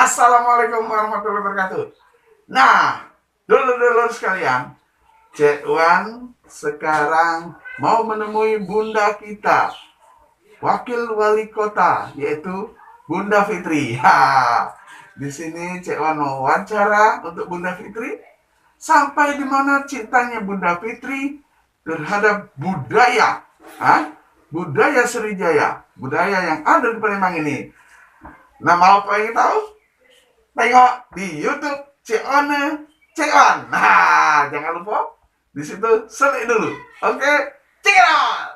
Assalamualaikum warahmatullahi wabarakatuh. Nah, dulur-dulur sekalian, Cek Wan sekarang mau menemui bunda kita, wakil wali kota, yaitu Bunda Fitri. Di sini Cek Wan mau wawancara untuk Bunda Fitri, sampai di mana cintanya Bunda Fitri terhadap budaya, budaya Sriwijaya, budaya yang ada di Palembang ini. Nah, mau pengen tahu? Tengok di YouTube Cek Wan. Nah, jangan lupa di situ selik dulu. Oke, check it out.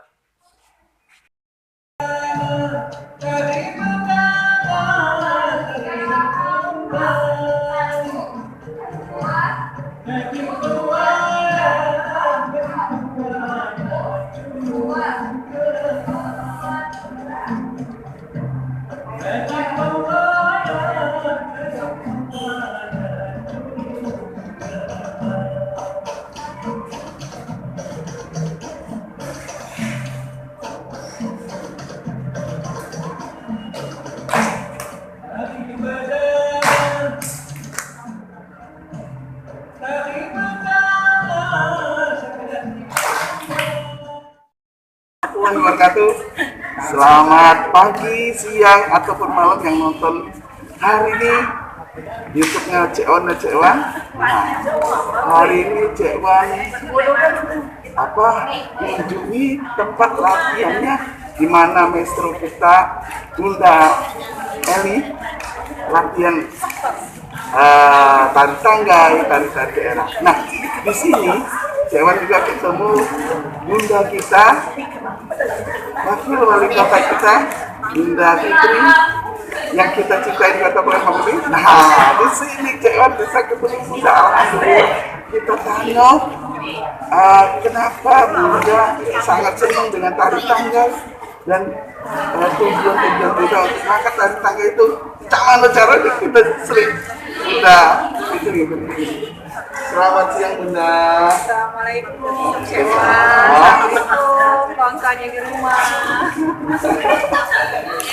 Wabarakatuh. Selamat pagi, siang, ataupun malam yang nonton hari ini YouTube-nya Cek Wan. Nah, hari ini Cek Wan mengunjungi tempat latihannya di mana maestro kita Bunda Eli latihan tari tanggai, tari daerah. Nah, di sini Cek Wan juga ketemu Bunda kita, wakil wali kota kita, Bunda Fitri, yang kita cintai di kota Palembang ini. Nah, di sini Cek Wan bisa ketemu Bunda. Alhamdulillah, kita tanya kenapa Bunda sangat senang dengan tari tanggai dan tujuan Bunda untuk mengangkat tari tanggai itu. Mana cara kita sering Bunda Fitri. Selamat siang Bunda. Assalamualaikum. Assalamualaikum kawan-kawannya di rumah.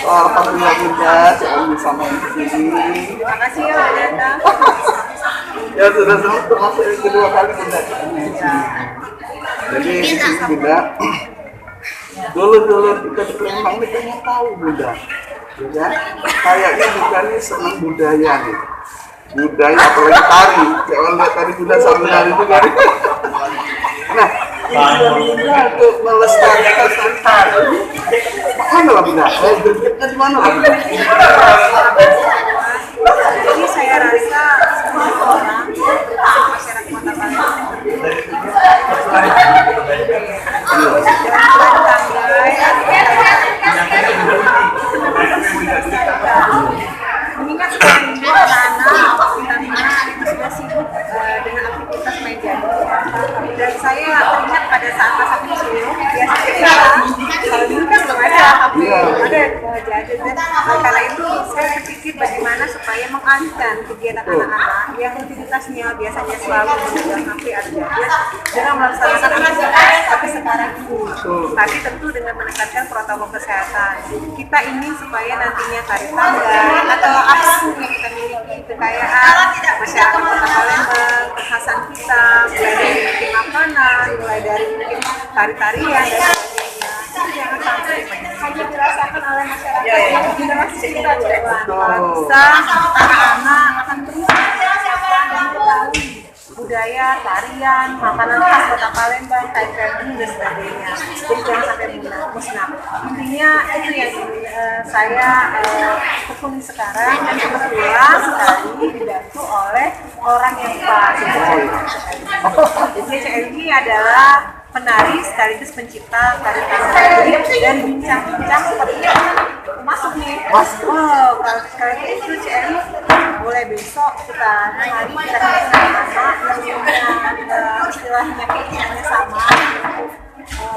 Alhamdulillah Bunda, saya bersama di sini. Terima kasih ya udah datang. Ya sudah termasuk yang kedua kali Bunda. Jadi di sini Bunda, dulu kita di Palembang ini pengen tahu Bunda, ya kayaknya Bunda ini senang budaya nih. Budaya apalagi tari, jangan lihat tadi Bunda sambil nari juga. Nah, tujuan Bunda untuk melestarikan tari. Mana lah Bunda? Gregetnya di mana lah Bunda? Jadi saya rasa semua orang masyarakat Kota Palembang mengingat sekarang anak-anak itu sudah sibuk dengan aktivitas main jadu, dan saya teringat pada saat masa kecil biasanya kalau dulu kan belum ada HP, ada jadu, dan karena itu saya berpikir bagaimana supaya mengalihkan kegiatan anak-anak yang rutinitasnya biasanya selalu memegang HP atau gadget dengan melaksanakan aktivitas tapi sekarang ini, tapi tentu dengan menekankan protokol kesehatan. Kita ingin supaya nantinya tari tanggai atau apapun yang kita miliki, kekayaan masyarakat Kota Palembang, kekhasan kita, mulai dari mungkin makanan, mulai dari mungkin tari-tarian dan sebagainya, itu jangan sampai hanya dirasakan oleh masyarakat yang generasi kita. Kalau bisa anak-anak akan terus merasakan dan mengetahui budaya, tarian, makanan khas Kota Palembang, tari-tarian dan sebagainya. Jadi jangan sampai musnah. Intinya itu yang saya tekuni sekarang, dan kebetulan sekali dibantu oleh orang yang pas. Jadi Cek Eli adalah penari sekaligus pencipta tari tanggai, dan bincang-bincang seperti masuk nih. Wow, kalau sekali itu Cek Eli boleh besok kita hari kita kenal anak yang punya istilahnya keinginannya sama,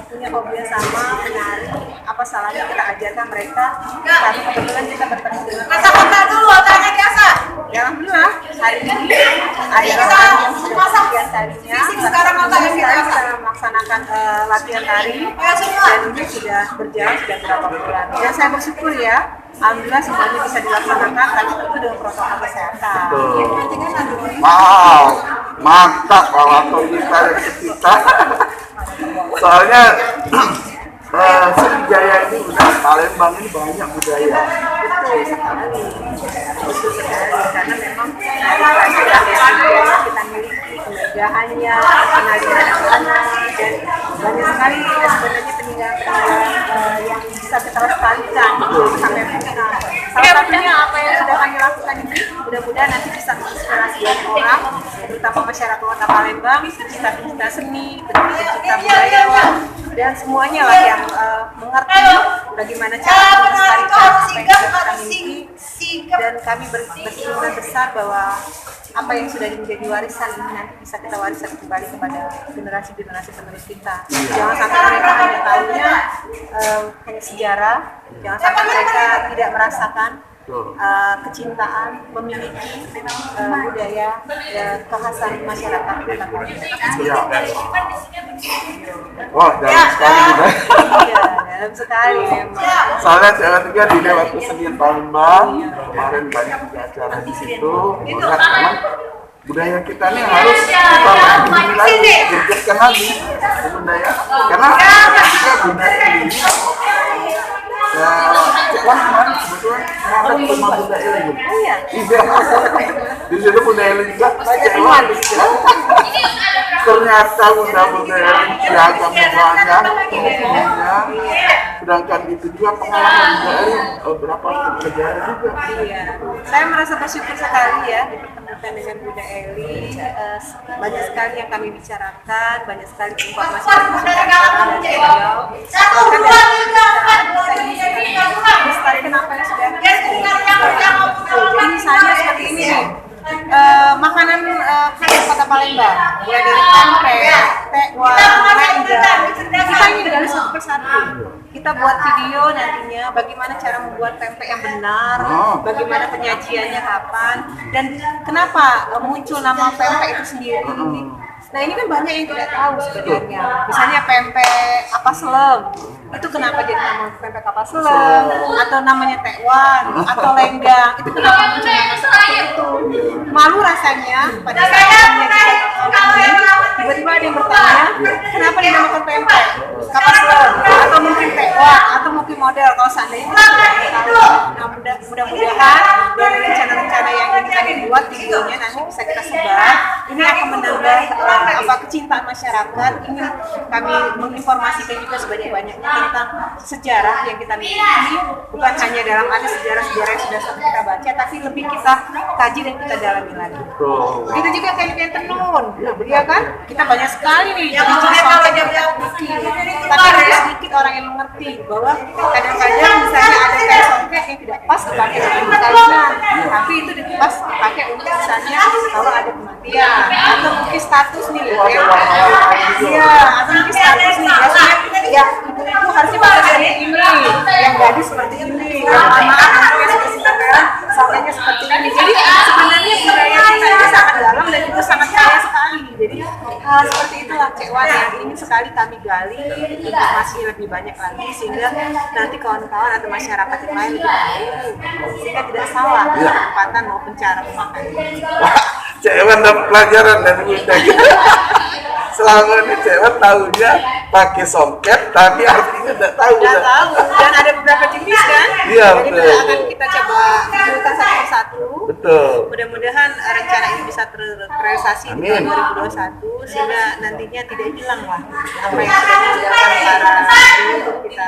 punya hobi yang sama, menari. Apa salahnya kita ajarkan mereka, karena kebetulan kita bertemu dengan Kata dulu, tanya biasa. ya alhamdulillah hari ini ada orang yang sudah latihan tarinya. Sekarang kita melaksanakan latihan tari, dan ini sudah berjalan sudah berapa bulan, dan saya bersyukur ya alhamdulillah semuanya bisa dilaksanakan, tapi tentu dengan protokol kesehatan. Betul. Wow, mantap Pak kita kita. Soalnya Sriwijaya ini udah Palembang ini banyak budaya. Betul sekali. Betul sekali. Karena memang budaya kita miliki, kemegahannya, pengajaran anak, dan banyak sekali sebenarnya peninggalan yang bisa kita lestarikan sampai sekarang. Salah satunya apa yang sudah kami lakukan ini, mudah-mudahan nanti bisa menginspirasi banyak orang, terutama masyarakat Kota Palembang, pecinta-pecinta seni, pecinta budayawan, dan semuanya lah yang mengerti bagaimana cara melestarikan apa yang sudah kita miliki, dan kami berkeinginan besar bahwa apa yang sudah menjadi warisan ini nanti bisa kita wariskan kembali kepada generasi-generasi penerus kita. Jangan sampai mereka hanya tahunya hanya sejarah, jangan sampai mereka tidak merasakan kecintaan memiliki budaya kekhasan masyarakat kita. Wah, dalam sekali budaya. Iya, dalam sekali memang. Soalnya saya juga di lewat kesenian Palembang kemarin banyak acara di situ. Melihat memang budaya kita ini harus kita lagi dijelaskan lagi budaya karena juga budaya ini. Cekwan kemarin sebetulnya kemarin rumah budaya ini. Iya. Di situ budaya ini juga Cekwan. Ternyata budaya ini beragam banyak. Sedangkan itu juga pengalaman dari beberapa negara juga. Iya. Saya merasa bersyukur sekali ya dipertemukan dengan Bunda Eli. Banyak sekali yang kami bicarakan, banyak sekali informasi yang diberikan dari beliau. Bahkan dari kita melestarikan apa yang sudah kita. Jadi misalnya seperti ini nih. Makanan khas Kota Palembang, mulai dari pempek, tekwan, lenggang, kita ini dari satu persatu. Kita buat video nantinya bagaimana cara membuat pempek yang benar, bagaimana penyajiannya kapan, dan kenapa muncul nama pempek itu sendiri. Nah ini kan banyak yang tidak tahu sebenarnya. Misalnya pempek apa selem, itu kenapa jadi nama pempek apa selem, atau namanya tekwan, atau lenggang, itu kenapa muncul nama seperti itu. Malu rasanya pada saat ini, tiba-tiba ada yang bertanya, kenapa dinamakan pempek, kapal selem, atau mungkin tekwan, atau mungkin model. Kalau seandainya itu tidak tahu. Nah mudah-mudahan dari rencana-rencana yang ingin kami buat videonya nanti bisa kita sebar. Ini akan menambah kecintaan masyarakat. Ingin kami menginformasikan juga sebanyak-banyaknya tentang sejarah yang kita miliki, bukan hanya dalam arti sejarah-sejarah yang sudah kita baca, tapi lebih kita kaji dan kita dalami lagi. Begitu juga kayak tenun, ya kan? Kita banyak sekali nih jenis songket yang kita miliki, tapi ada sedikit orang yang mengerti bahwa kadang-kadang misalnya ada kayak songket yang tidak pas dipakai untuk kawinan, tapi itu pas dipakai untuk misalnya kalau ada kematian atau mungkin status nih, ya, atau mungkin status nih, biasanya ya ibu-ibu harusnya pakai seperti ini, yang gadis seperti ini, yang anak-anak yang sudah sinteran songketnya seperti ini. Jadi sebenarnya budaya kita ini sangat dalam dan itu sangat kaya sekali. Jadi seperti itulah Cekwan yang ingin sekali kami gali informasi lebih banyak lagi sehingga nanti kawan-kawan atau masyarakat yang lain lebih tahu sehingga tidak salah penempatan maupun cara pemakaian. Cekwan dapat pelajaran dari Bunda. Selama ini Cekwan tahunya pakai songket, tapi artinya tidak tahu. Tidak tahu, dan ada beberapa jenis kan? Iya, jadi betul. akan kita coba videokan satu persatu. Betul. Mudah-mudahan rencana ini bisa terrealisasi di tahun 2021 sehingga nantinya tidak hilang lah apa yang sudah dijalankan para untuk kita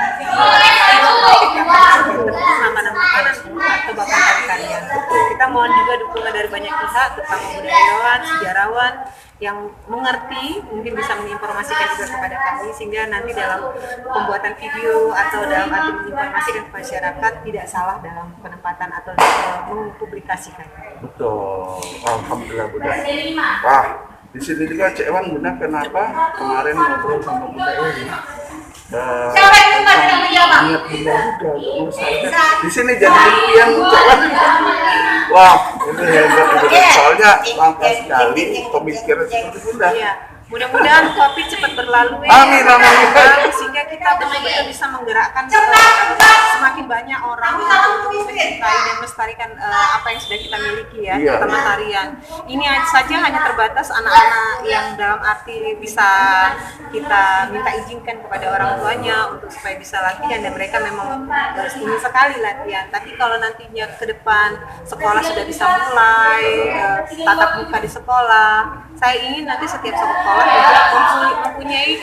makanan-makanan atau bahkan karya. Kita mohon juga dukungan dari banyak pihak, terutama budayawan, sejarawan yang mengerti, mungkin bisa menginformasikan juga kepada kami sehingga nanti dalam pembuatan video atau dalam arti menginformasikan ke masyarakat tidak salah dalam penempatan atau mempublikasikan. Betul. Alhamdulillah Bunda. Wah, di sini juga Cekwan Bunda kenapa kemarin ngobrol sama Bunda ini. Niat Bunda juga untuk di sini jadi impian Cekwan. Wah, ini hebat. Soalnya langka sekali pemikiran seperti Bunda. Mudah-mudahan COVID cepat berlalu ya. Amin, amin. Sehingga kita betul-betul bisa menggerakkan semakin banyak orang untuk mencintai dan melestarikan apa yang sudah kita miliki ya, Iya. terutama tarian. Ini saja hanya terbatas anak-anak yang dalam arti bisa kita minta izinkan kepada orang tuanya untuk supaya bisa latihan, dan mereka memang ingin sekali latihan. Tapi kalau nantinya ke depan sekolah sudah bisa mulai tatap muka di sekolah, saya ingin nanti setiap sekolah juga mempunyai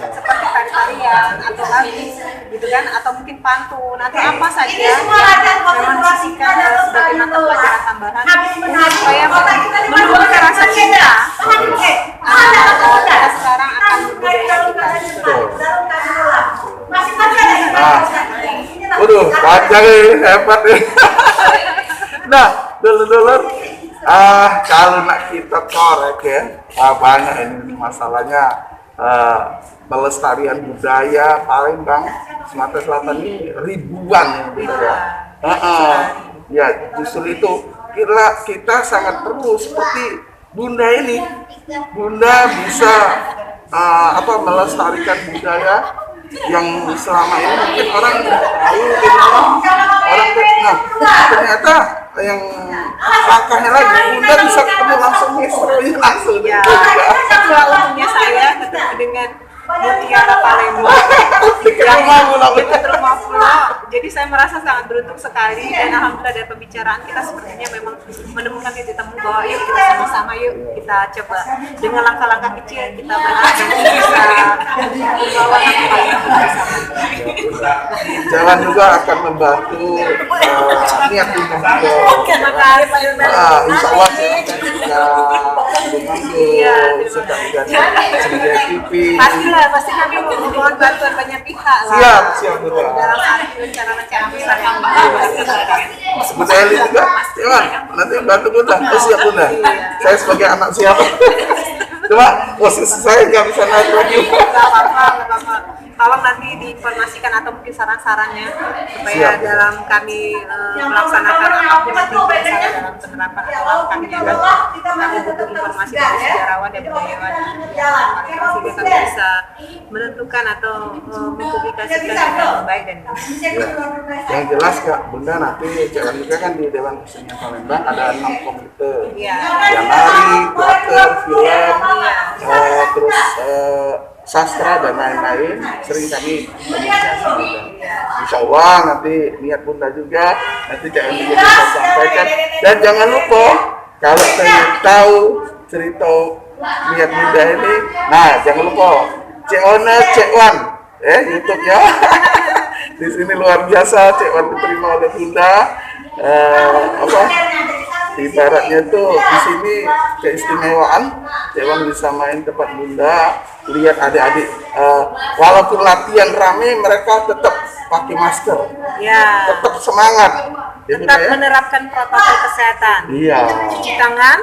seperti tari-tarian atau lagu gitu kan, atau mungkin pantun atau apa saja yang memang disisikan sebagai mata pelajaran tambahan supaya menumbuhkan rasa cinta anak-anak kita sekarang akan budaya kita. Nah, waduh, panjang ini, hebat ya. Nah, dulur-dulur, kalau nak kita korek ya, banyak ini masalahnya pelestarian budaya Palembang Sumatera Selatan ini ribuan ya. Ya, justru itu kita sangat perlu seperti Bunda ini. Bunda bisa melestarikan budaya yang selama ini mungkin orang tidak tahu, ternyata yang langkahnya lagi Bunda bisa ketemu langsung langsung. Ya, itulah untungnya saya ketemu dengan Mutiara Palembang dekat rumah pulau. Jadi saya merasa sangat beruntung sekali, dan alhamdulillah dari pembicaraan kita sepertinya memang menemukan titik temu bahwa yuk kita sama-sama, yuk kita coba dengan langkah-langkah kecil kita berharap bisa membawa nama Palembang bersama. Jalan juga akan membantu niat Bunda juga. Insya Allah Pasti kami mohon bantuan banyak pihak lah. Siap Bunda. Dalam arti rencana-rencana besar yang Bunda Eli juga, nanti bantu Bunda. Siap Bunda. Saya sebagai anak siapa? Cuma posisi saya nggak bisa naik lagi. Nggak apa-apa. Tolong nanti diinformasikan atau mungkin saran-sarannya supaya Siap. dalam kami melaksanakan apapun nanti misalnya dalam penerapan atau kami juga kami butuh informasi dari sejarawan dan budayawan sehingga kami bisa menentukan atau mempublikasikan dengan baik dan benar. Ya. Yang jelas Kak Bunda, nanti Cak juga kan di Dewan Kesenian Palembang ada 6 komite. Iya. Yang nari, teater, film, terus sastra dan lain-lain, sering kami komunikasi Bunda. Insya Allah nanti niat Bunda juga, nanti jangan bisa sampaikan. Dan jangan lupa, kalau pengen tahu cerita niat Bunda ini, nah jangan lupa Cek Ona, Cek Wan, YouTube-nya. Di sini luar biasa, Cek Wan diterima oleh Bunda. Ibaratnya tuh di sini keistimewaan, Cek Wan bisa main tempat Bunda, lihat adik-adik, walaupun latihan rame mereka tetap pakai masker, Ya. tetap semangat, Tetap menerapkan protokol kesehatan. Iya. Cuci tangan,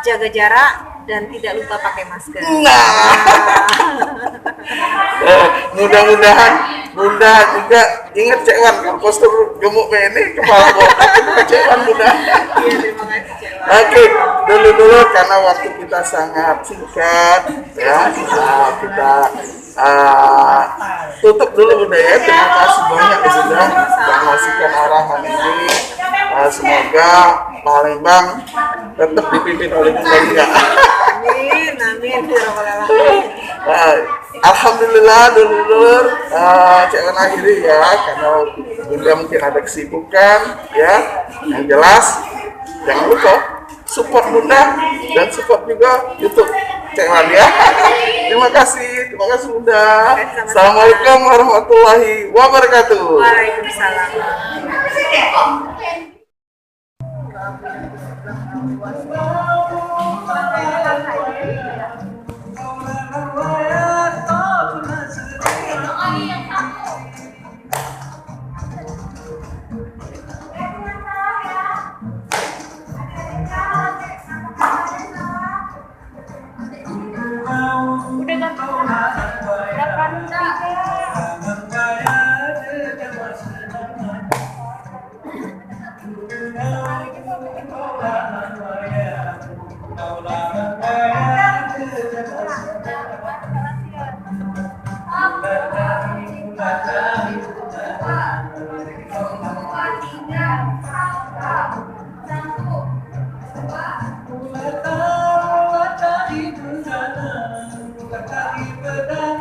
jaga jarak, dan tidak lupa pakai masker. Mudah-mudahan Bunda juga ingat Cek Wan, kan postur gemuk ini kepala botak Cek Wan Bunda. Iya, terima kasih Cek Wan. Oke, dulu karena waktu kita sangat singkat ya, kita tutup dulu Bunda ya. Terima kasih banyak sudah mengasihkan arahan ini. Semoga Palembang tetap dipimpin oleh Bunda juga. Amin. Alhamdulillah dulur Cek Wan akhiri ya, karena Bunda mungkin ada kesibukan ya. Yang jelas jangan lupa support Bunda dan support juga YouTube Cek Wan ya. Terima kasih Bunda. Assalamualaikum warahmatullahi wabarakatuh. Waalaikumsalam. Udah dari pedang